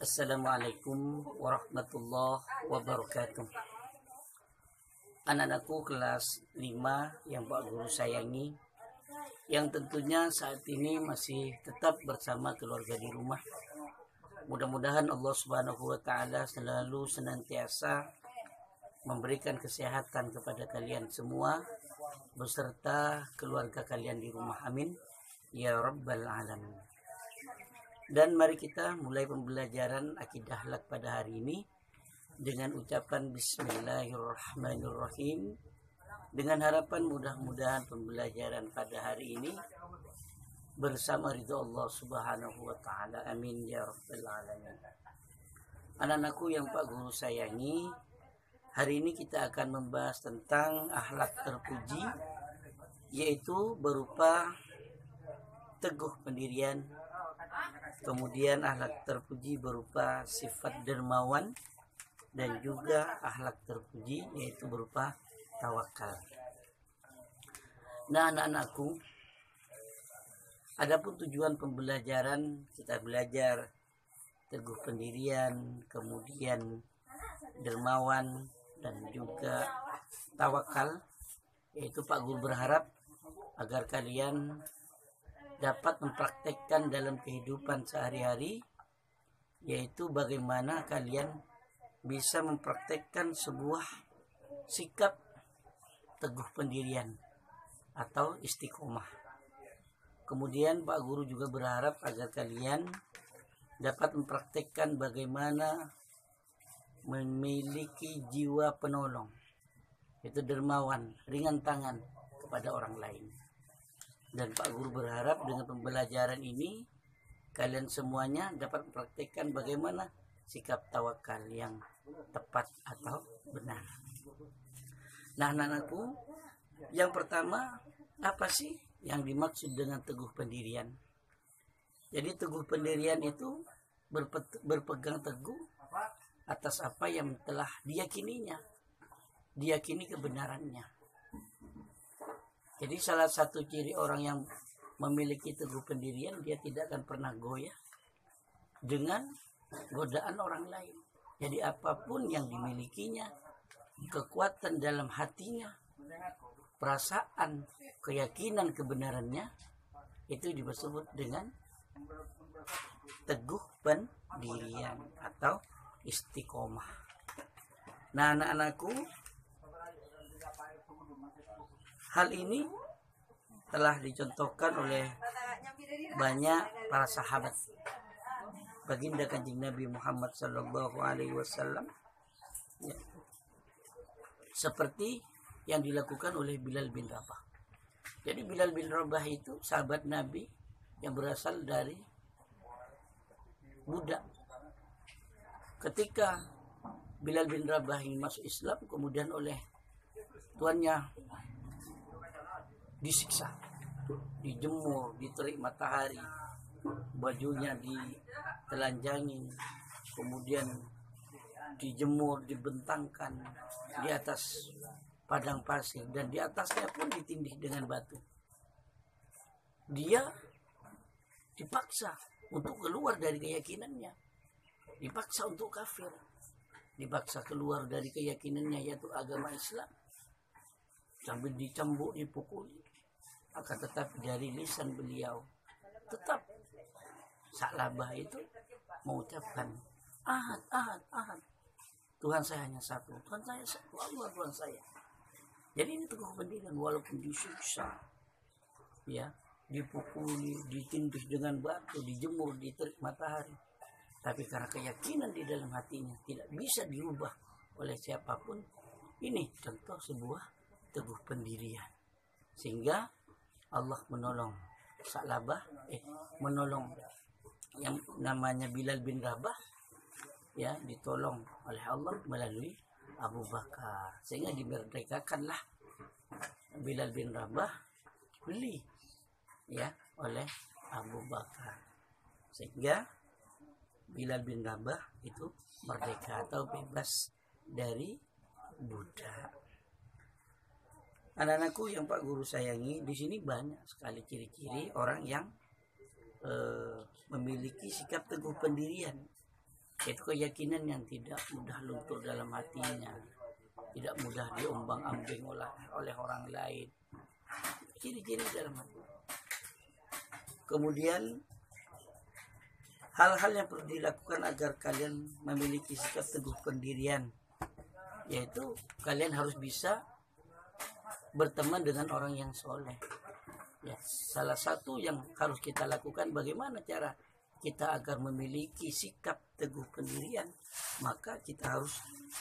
Assalamualaikum warahmatullahi wabarakatuh. Anak-anakku kelas 5 yang Pak Guru sayangi, yang tentunya saat ini masih tetap bersama keluarga di rumah. Mudah-mudahan Allah Subhanahu wa taala selalu senantiasa memberikan kesehatan kepada kalian semua beserta keluarga kalian di rumah. Amin ya rabbal alamin. Dan mari kita mulai pembelajaran akidah akhlak pada hari ini dengan ucapan Bismillahirrahmanirrahim, dengan harapan mudah-mudahan pembelajaran pada hari ini bersama ridho Allah Subhanahu wa taala. Amin ya rabbal alamin. Anak-anakku yang Pak Guru sayangi, hari ini kita akan membahas tentang akhlak terpuji, yaitu berupa teguh pendirian. Kemudian akhlak terpuji berupa sifat dermawan, dan juga akhlak terpuji yaitu berupa tawakal. Nah, anak-anakku, adapun tujuan pembelajaran, kita belajar teguh pendirian, kemudian dermawan, dan juga tawakal, yaitu Pak Guru berharap agar kalian dapat mempraktekkan dalam kehidupan sehari-hari, yaitu bagaimana kalian bisa mempraktekkan sebuah sikap teguh pendirian atau istiqomah. Kemudian Pak Guru juga berharap agar kalian dapat mempraktekkan bagaimana memiliki jiwa penolong, yaitu dermawan, ringan tangan kepada orang lain. Dan Pak Guru berharap dengan pembelajaran ini kalian semuanya dapat mempraktikkan bagaimana sikap tawakal yang tepat atau benar. Nah, anak-anakku, yang pertama, apa sih yang dimaksud dengan teguh pendirian? Jadi teguh pendirian itu berpegang teguh atas apa yang telah diyakininya, diyakini kebenarannya. Jadi salah satu ciri orang yang memiliki teguh pendirian, dia tidak akan pernah goyah dengan godaan orang lain. Jadi apapun yang dimilikinya, kekuatan dalam hatinya, perasaan, keyakinan kebenarannya, itu disebut dengan teguh pendirian atau istiqomah. Nah, anak-anakku, hal ini telah dicontohkan oleh banyak para sahabat baginda Kanjeng Nabi Muhammad Sallallahu Alaihi Wasallam, ya, seperti yang dilakukan oleh Bilal bin Rabah. Jadi Bilal bin Rabah itu sahabat Nabi yang berasal dari budak. Ketika Bilal bin Rabah ini masuk Islam, kemudian oleh tuannya disiksa, dijemur, diterik matahari, bajunya ditelanjangin, kemudian dijemur, dibentangkan di atas padang pasir, dan di atasnya pun ditindih dengan batu. Dia dipaksa untuk keluar dari keyakinannya, dipaksa untuk kafir, dipaksa keluar dari keyakinannya yaitu agama Islam, sambil dicambuk, dipukuli. Akan tetapi dari lisan beliau tetap Sa'labah itu mengucapkan ahad, ahad, ahad, Tuhan saya hanya satu, Tuhan saya satu, Allah Tuhan saya. Jadi ini teguh pendirian walaupun disiksa, ya, dipukuli, ditindih dengan batu, dijemur, diterik matahari, tapi karena keyakinan di dalam hatinya tidak bisa dirubah oleh siapapun. Ini contoh sebuah teguh pendirian, sehingga Allah menolong Sa'labah, menolong yang namanya Bilal bin Rabah, ya, ditolong oleh Allah melalui Abu Bakar, sehingga dimerdekakanlah Bilal bin Rabah, beli, ya, oleh Abu Bakar, sehingga Bilal bin Rabah itu merdeka atau bebas dari budak. Anak-anakku yang Pak Guru sayangi, di sini banyak sekali ciri-ciri orang yang memiliki sikap teguh pendirian. Itu keyakinan yang tidak mudah luntur dalam hatinya, tidak mudah diombang-ambing oleh orang lain. Ciri-ciri dalam hati. Kemudian hal-hal yang perlu dilakukan agar kalian memiliki sikap teguh pendirian, yaitu kalian harus bisa berteman dengan orang yang soleh. Ya, salah satu yang harus kita lakukan, bagaimana cara kita agar memiliki sikap teguh pendirian, maka kita harus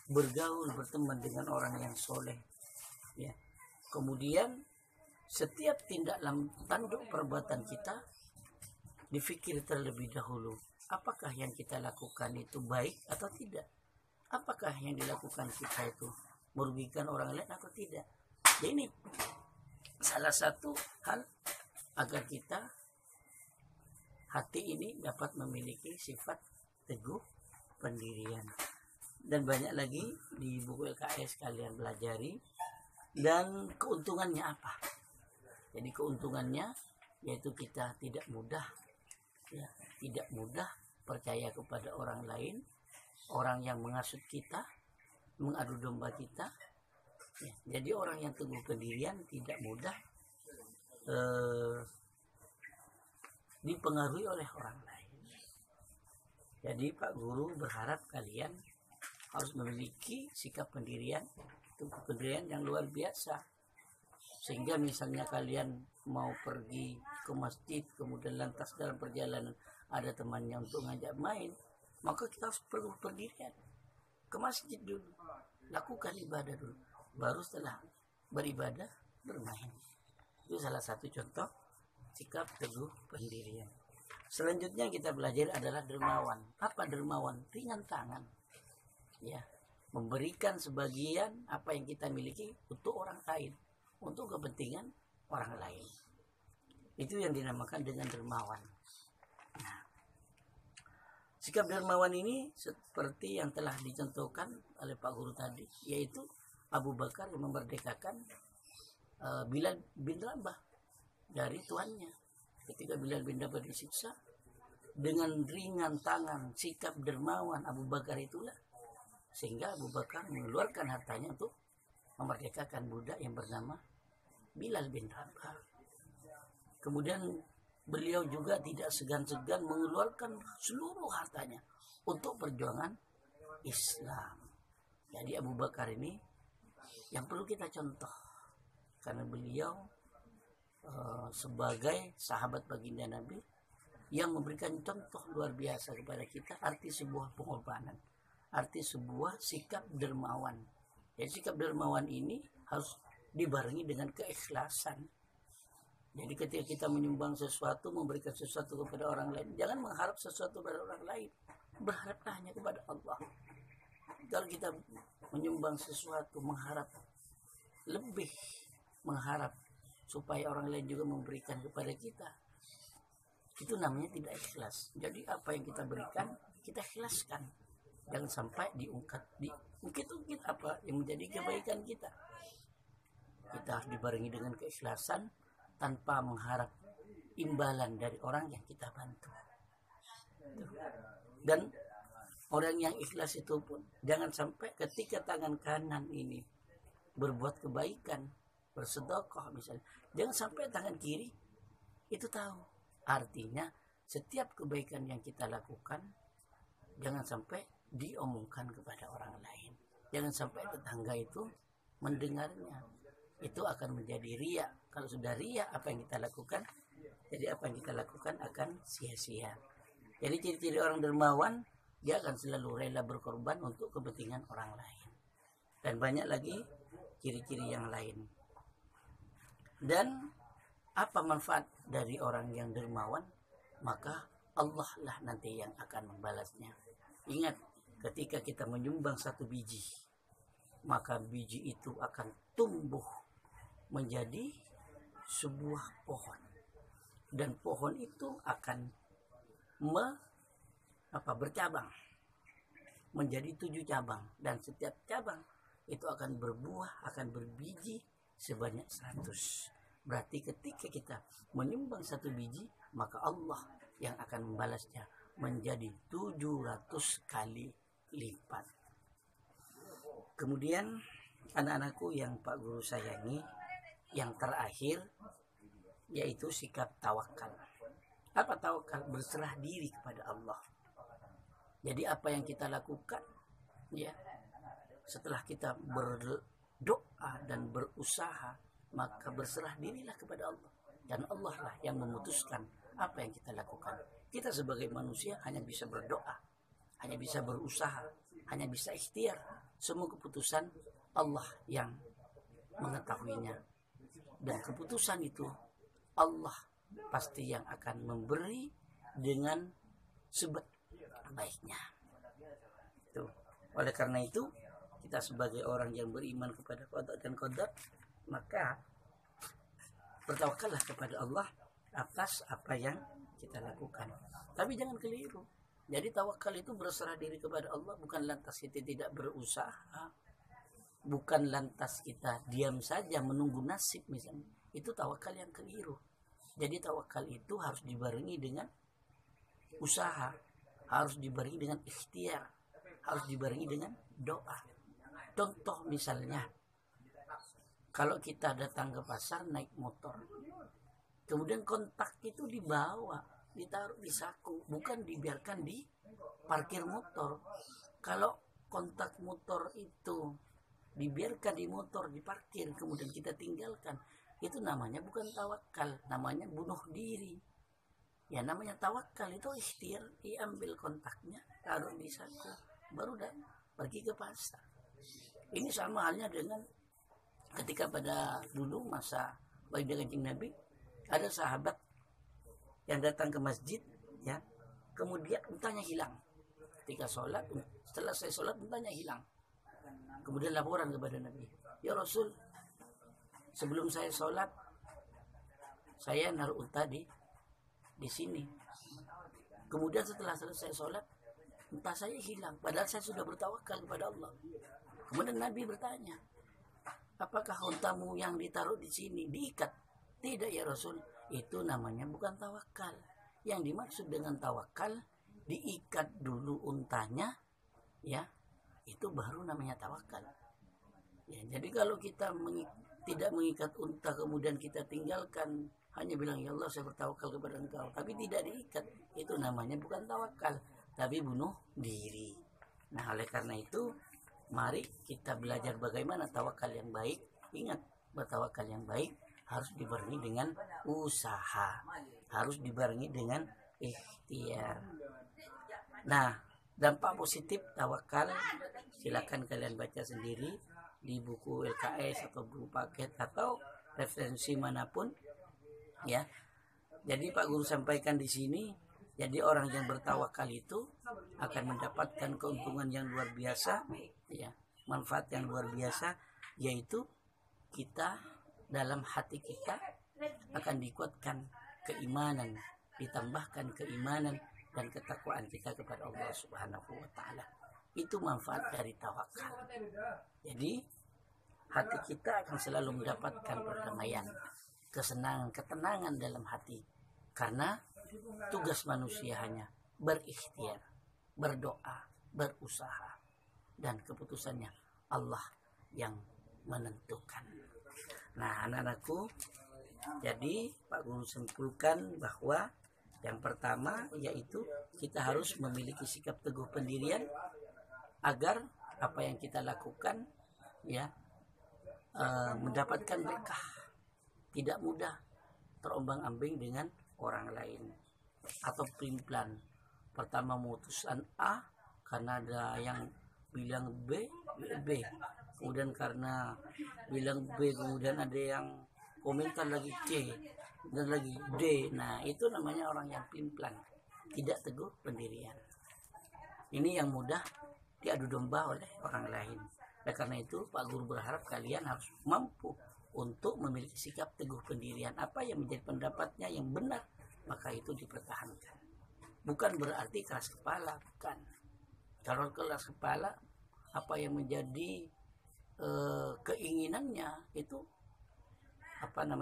bergaul, berteman dengan orang yang soleh. Ya. Kemudian setiap tindak tanduk perbuatan kita difikir terlebih dahulu, apakah yang kita lakukan itu baik atau tidak, apakah yang dilakukan kita itu merugikan orang lain atau tidak. Jadi ini salah satu hal agar kita hati ini dapat memiliki sifat teguh pendirian. Dan banyak lagi di buku LKS kalian pelajari. Dan keuntungannya apa? Jadi keuntungannya yaitu kita tidak mudah, ya, tidak mudah percaya kepada orang lain, orang yang menghasut kita, mengadu domba kita. Ya, jadi orang yang teguh pendirian tidak mudah dipengaruhi oleh orang lain. Jadi Pak Guru berharap kalian harus memiliki sikap pendirian, teguh pendirian yang luar biasa. Sehingga misalnya kalian mau pergi ke masjid, kemudian lantas dalam perjalanan ada temannya untuk ngajak main, maka kita harus perlu pendirian. Ke masjid dulu, lakukan ibadah dulu, baru setelah beribadah bermain. Itu salah satu contoh sikap teguh pendirian. Selanjutnya kita belajar adalah dermawan. Apa dermawan? Ringan tangan. Ya, memberikan sebagian apa yang kita miliki untuk orang lain, untuk kepentingan orang lain. Itu yang dinamakan dengan dermawan. Nah, sikap dermawan ini seperti yang telah dicontohkan oleh Pak Guru tadi, yaitu Abu Bakar yang memerdekakan Bilal bin Rabah dari tuannya. Ketika Bilal bin Rabah disiksa, dengan ringan tangan, sikap dermawan Abu Bakar itulah sehingga Abu Bakar mengeluarkan hartanya untuk memerdekakan budak yang bernama Bilal bin Rabah. Kemudian beliau juga tidak segan-segan mengeluarkan seluruh hartanya untuk perjuangan Islam. Jadi Abu Bakar ini yang perlu kita contoh, karena beliau sebagai sahabat baginda Nabi yang memberikan contoh luar biasa kepada kita arti sebuah pengorbanan, arti sebuah sikap dermawan. Jadi sikap dermawan ini harus dibarengi dengan keikhlasan. Jadi ketika kita menyumbang sesuatu, memberikan sesuatu kepada orang lain, jangan mengharap sesuatu pada orang lain, berharaplah hanya kepada Allah. Kalau kita menyumbang sesuatu, lebih mengharap supaya orang lain juga memberikan kepada kita, itu namanya tidak ikhlas. Jadi apa yang kita berikan, kita ikhlaskan. Jangan sampai diungkit-ungkit apa yang menjadi kebaikan kita. Kita harus dibarengi dengan keikhlasan tanpa mengharap imbalan dari orang yang kita bantu. Dan orang yang ikhlas itu pun jangan sampai ketika tangan kanan ini berbuat kebaikan, bersedekah misalnya, jangan sampai tangan kiri itu tahu. Artinya setiap kebaikan yang kita lakukan jangan sampai diomongkan kepada orang lain. Jangan sampai tetangga itu mendengarnya. Itu akan menjadi riya. Kalau sudah riya, apa yang kita lakukan? Jadi apa yang kita lakukan akan sia-sia. Jadi ciri-ciri orang dermawan, dia akan selalu rela berkorban untuk kepentingan orang lain. Dan banyak lagi ciri-ciri yang lain. Dan apa manfaat dari orang yang dermawan? Maka Allah lah nanti yang akan membalasnya. Ingat, ketika kita menyumbang satu biji, maka biji itu akan tumbuh menjadi sebuah pohon. Dan pohon itu akan bercabang menjadi 7 cabang. Dan setiap cabang itu akan berbuah, akan berbiji sebanyak 100. Berarti ketika kita menyumbang satu biji, maka Allah yang akan membalasnya. menjadi 700 kali lipat. Kemudian anak-anakku yang Pak Guru sayangi, yang terakhir yaitu sikap tawakal. Apa tawakal? Berserah diri kepada Allah. Jadi apa yang kita lakukan, ya, setelah kita berdoa dan berusaha, maka berserah dirilah kepada Allah. Dan Allah lah yang memutuskan apa yang kita lakukan. Kita sebagai manusia hanya bisa berdoa, hanya bisa berusaha, hanya bisa ikhtiar. Semua keputusan Allah yang mengetahuinya. Dan keputusan itu Allah pasti yang akan memberi dengan sebaik-baiknya. Tuh. Oleh karena itu, kita sebagai orang yang beriman kepada qada dan qadar, maka bertawakallah kepada Allah atas apa yang kita lakukan. Tapi jangan keliru. Jadi tawakal itu berserah diri kepada Allah, bukan lantas kita tidak berusaha, bukan lantas kita diam saja menunggu nasib misalnya. Itu tawakal yang keliru. Jadi tawakal itu harus dibarengi dengan usaha, harus dibarengi dengan ikhtiar, harus dibarengi dengan doa. Contoh misalnya, kalau kita datang ke pasar naik motor, kemudian kontak itu dibawa, ditaruh di saku, bukan dibiarkan di parkir motor. Kalau kontak motor itu dibiarkan di motor, di parkir, kemudian kita tinggalkan, itu namanya bukan tawakal, namanya bunuh diri. Ya namanya tawakal itu ikhtiar, diambil kontaknya, taruh di saku, baru dah pergi ke pasar. Ini sama halnya dengan ketika pada dulu masa baginda Kanjeng Nabi, ada sahabat yang datang ke masjid, ya, kemudian untanya hilang. Ketika sholat, setelah saya sholat untanya hilang. Kemudian laporan kepada Nabi, ya Rasul, sebelum saya sholat, saya naruh unta di sini. Kemudian setelah selesai sholat, unta saya hilang. Padahal saya sudah bertawakal kepada Allah. Kemudian Nabi bertanya, apakah untamu yang ditaruh di sini diikat? Tidak ya Rasul, itu namanya bukan tawakal. Yang dimaksud dengan tawakal, diikat dulu untanya, ya, itu baru namanya tawakal. Ya, jadi kalau kita tidak mengikat unta kemudian kita tinggalkan, hanya bilang ya Allah saya bertawakal kepada Engkau, tapi tidak diikat, itu namanya bukan tawakal, tapi bunuh diri. Nah oleh karena itu, mari kita belajar bagaimana tawakal yang baik. Ingat, bertawakal yang baik harus dibarengi dengan usaha, harus dibarengi dengan ikhtiar. Nah, dampak positif tawakal silakan kalian baca sendiri di buku LKS atau buku paket atau referensi manapun, ya. Jadi Pak Guru sampaikan di sini, jadi orang yang bertawakal itu akan mendapatkan keuntungan yang luar biasa, ya, manfaat yang luar biasa, yaitu kita dalam hati kita akan dikuatkan keimanan, ditambahkan keimanan dan ketakwaan kita kepada Allah Subhanahu wa taala. Itu manfaat dari tawakal. Jadi hati kita akan selalu mendapatkan perdamaian, kesenangan, ketenangan dalam hati. Karena tugas manusia hanya berikhtiar, berdoa, berusaha, dan keputusannya Allah yang menentukan. Nah anak-anakku, jadi Pak Guru simpulkan bahwa yang pertama yaitu kita harus memiliki sikap teguh pendirian agar apa yang kita lakukan, ya, mendapatkan berkah, tidak mudah terombang-ambing dengan orang lain atau pelin-pelan. Pertama memutuskan A karena ada yang bilang B, kemudian karena bilang B kemudian ada yang komentar lagi C dan lagi D. Nah itu namanya orang yang pelin-pelan, tidak teguh pendirian. Ini yang mudah diadu domba oleh orang lain. Oleh karena itu Pak Guru berharap kalian harus mampu untuk memiliki sikap teguh pendirian. Apa yang menjadi pendapatnya yang benar, maka itu dipertahankan. Bukan berarti keras kepala, bukan. Kalau keras kepala, apa yang menjadi keinginannya itu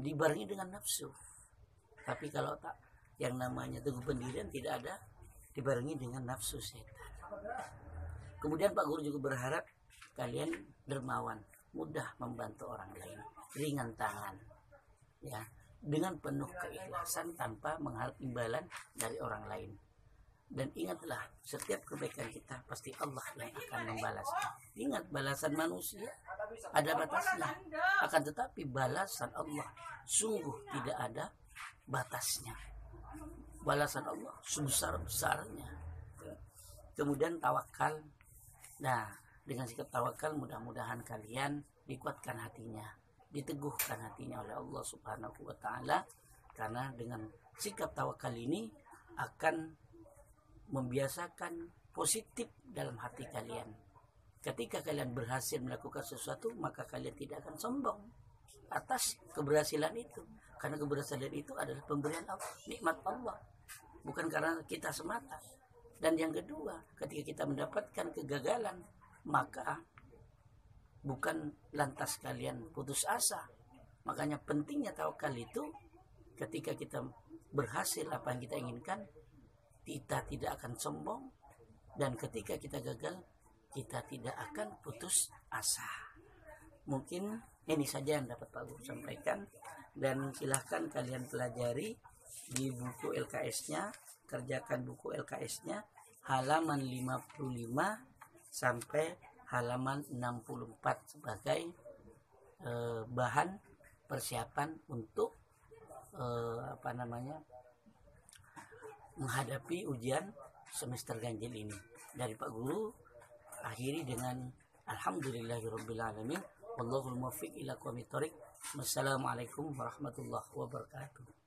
dibarengi dengan nafsu. Tapi kalau tak, yang namanya teguh pendirian tidak ada dibarengi dengan nafsu setan. Kemudian Pak Guru juga berharap kalian dermawan, mudah membantu orang lain, ringan tangan, ya, dengan penuh keikhlasan tanpa mengharap imbalan dari orang lain. Dan ingatlah, setiap kebaikan kita pasti Allah yang akan membalas. Ingat, balasan manusia ada batasnya, akan tetapi balasan Allah sungguh tidak ada batasnya. Balasan Allah sebesar-besarnya. Kemudian tawakal. Nah, dengan sikap tawakal mudah-mudahan kalian dikuatkan hatinya, diteguhkan hatinya oleh Allah Subhanahu wa taala, karena dengan sikap tawakal ini akan membiasakan positif dalam hati kalian. Ketika kalian berhasil melakukan sesuatu, maka kalian tidak akan sombong atas keberhasilan itu, karena keberhasilan itu adalah pemberian Allah, nikmat Allah, bukan karena kita semata. Dan yang kedua, ketika kita mendapatkan kegagalan, maka bukan lantas kalian putus asa. Makanya pentingnya tawakal itu, ketika kita berhasil apa yang kita inginkan, kita tidak akan sombong, dan ketika kita gagal, kita tidak akan putus asa. Mungkin ini saja yang dapat Pak Guru sampaikan, dan silahkan kalian pelajari di buku LKS-nya, kerjakan buku LKS-nya halaman 55 sampai halaman 64 sebagai bahan persiapan untuk menghadapi ujian semester ganjil ini. Dari Pak Guru akhiri dengan alhamdulillahirabbil alamin, wallahul muwaffiq ila aqwamit thoriq. Wassalamualaikum warahmatullahi wabarakatuh.